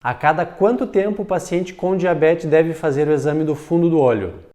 A cada quanto tempo o paciente com diabetes deve fazer o exame do fundo do olho?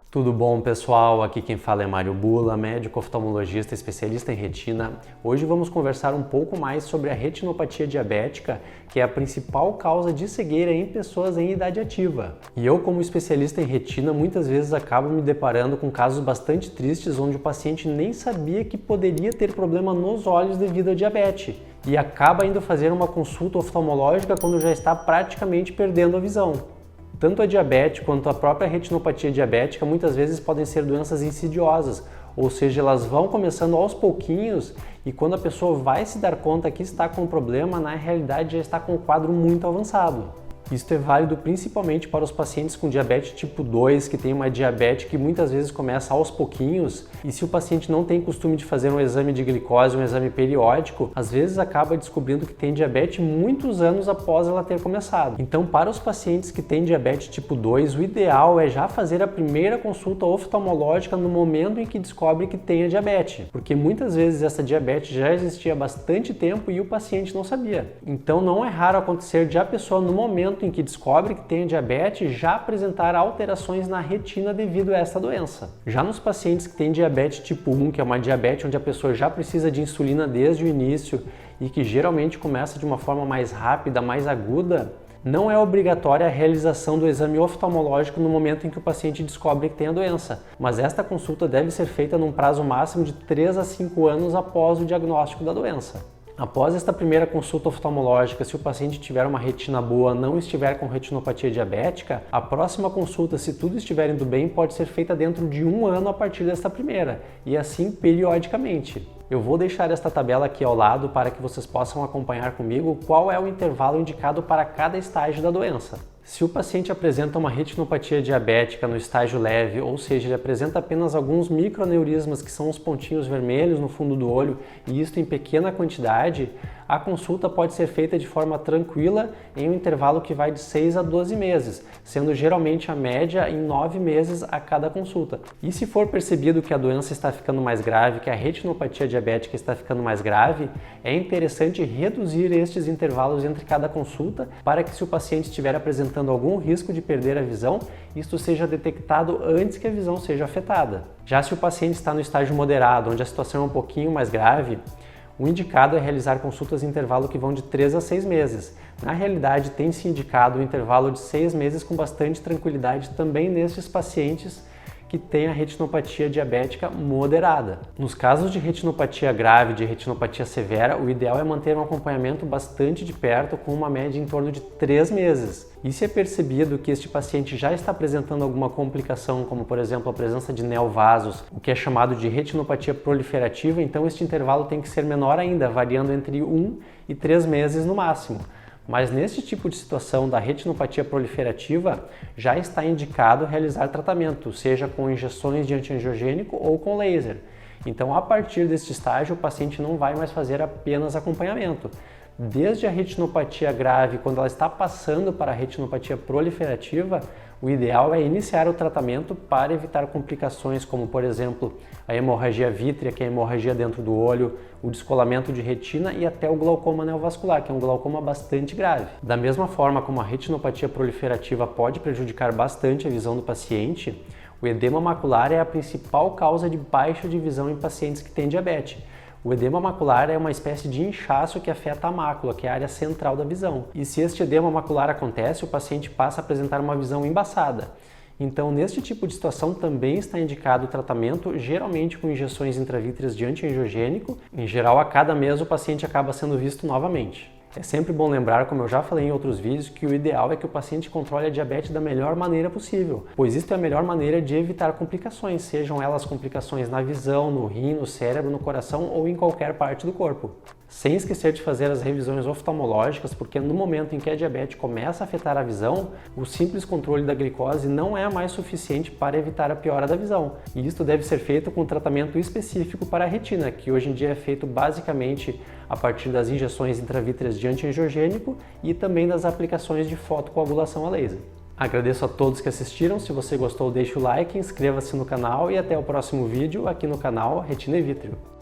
Tudo bom, pessoal? Aqui quem fala é Mário Bula, médico oftalmologista especialista em retina. Hoje vamos conversar um pouco mais sobre a retinopatia diabética, que é a principal causa de cegueira em pessoas em idade ativa. E eu, como especialista em retina, muitas vezes acabo me deparando com casos bastante tristes onde o paciente nem sabia que poderia ter problema nos olhos devido à diabetes e acaba indo fazer uma consulta oftalmológica quando já está praticamente perdendo a visão. Tanto a diabetes quanto a própria retinopatia diabética muitas vezes podem ser doenças insidiosas, ou seja, elas vão começando aos pouquinhos e quando a pessoa vai se dar conta que está com um problema, na realidade já está com um quadro muito avançado. Isso é válido principalmente para os pacientes com diabetes tipo 2, que tem uma diabetes que muitas vezes começa aos pouquinhos, e se o paciente não tem costume de fazer um exame de glicose, um exame periódico, às vezes acaba descobrindo que tem diabetes muitos anos após ela ter começado. Então, para os pacientes que têm diabetes tipo 2, o ideal é já fazer a primeira consulta oftalmológica no momento em que descobre que tem a diabetes, porque muitas vezes essa diabetes já existia há bastante tempo e o paciente não sabia. Então, não é raro acontecer de a pessoa, no momento em que descobre que tem diabetes, já apresentar alterações na retina devido a essa doença. Já nos pacientes que têm diabetes tipo 1, que é uma diabetes onde a pessoa já precisa de insulina desde o início e que geralmente começa de uma forma mais rápida, mais aguda, não é obrigatória a realização do exame oftalmológico no momento em que o paciente descobre que tem a doença, mas esta consulta deve ser feita num prazo máximo de 3 a 5 anos após o diagnóstico da doença. Após esta primeira consulta oftalmológica, se o paciente tiver uma retina boa, não estiver com retinopatia diabética, a próxima consulta, se tudo estiver indo bem, pode ser feita dentro de 1 ano a partir desta primeira, e assim periodicamente. Eu vou deixar esta tabela aqui ao lado para que vocês possam acompanhar comigo qual é o intervalo indicado para cada estágio da doença. Se o paciente apresenta uma retinopatia diabética no estágio leve, ou seja, ele apresenta apenas alguns microaneurismas, que são os pontinhos vermelhos no fundo do olho, e isto em pequena quantidade, a consulta pode ser feita de forma tranquila em um intervalo que vai de 6 a 12 meses, sendo geralmente a média em 9 meses a cada consulta. E se for percebido que a doença está ficando mais grave, que a retinopatia diabética está ficando mais grave, é interessante reduzir estes intervalos entre cada consulta para que, se o paciente estiver apresentando algum risco de perder a visão, isto seja detectado antes que a visão seja afetada. Já se o paciente está no estágio moderado, onde a situação é um pouquinho mais grave, o indicado é realizar consultas em intervalo que vão de 3 a 6 meses. Na realidade, tem-se indicado um intervalo de 6 meses com bastante tranquilidade também nesses pacientes que têm a retinopatia diabética moderada. Nos casos de retinopatia grave, de retinopatia severa, o ideal é manter um acompanhamento bastante de perto, com uma média em torno de 3 meses. E se é percebido que este paciente já está apresentando alguma complicação, como por exemplo a presença de neovasos, o que é chamado de retinopatia proliferativa, então este intervalo tem que ser menor ainda, variando entre 1 e 3 meses no máximo. Mas neste tipo de situação da retinopatia proliferativa, já está indicado realizar tratamento, seja com injeções de antiangiogênico ou com laser. Então, a partir deste estágio, o paciente não vai mais fazer apenas acompanhamento. Desde a retinopatia grave, quando ela está passando para a retinopatia proliferativa, o ideal é iniciar o tratamento para evitar complicações como, por exemplo, a hemorragia vítrea, que é a hemorragia dentro do olho, o descolamento de retina e até o glaucoma neovascular, que é um glaucoma bastante grave. Da mesma forma como a retinopatia proliferativa pode prejudicar bastante a visão do paciente, o edema macular é a principal causa de baixa de visão em pacientes que têm diabetes. O edema macular é uma espécie de inchaço que afeta a mácula, que é a área central da visão. E se este edema macular acontece, o paciente passa a apresentar uma visão embaçada. Então, neste tipo de situação, também está indicado o tratamento, geralmente com injeções intravítreas de antiangiogênico. Em geral, a cada mês o paciente acaba sendo visto novamente. É sempre bom lembrar, como eu já falei em outros vídeos, que o ideal é que o paciente controle a diabetes da melhor maneira possível, pois isso é a melhor maneira de evitar complicações, sejam elas complicações na visão, no rim, no cérebro, no coração ou em qualquer parte do corpo. Sem esquecer de fazer as revisões oftalmológicas, porque no momento em que a diabetes começa a afetar a visão, o simples controle da glicose não é mais suficiente para evitar a piora da visão. E isto deve ser feito com tratamento específico para a retina, que hoje em dia é feito basicamente a partir das injeções intravítreas de antiangiogênico e também das aplicações de fotocoagulação a laser. Agradeço a todos que assistiram. Se você gostou, deixe o like, inscreva-se no canal e até o próximo vídeo aqui no canal Retina e Vítreo.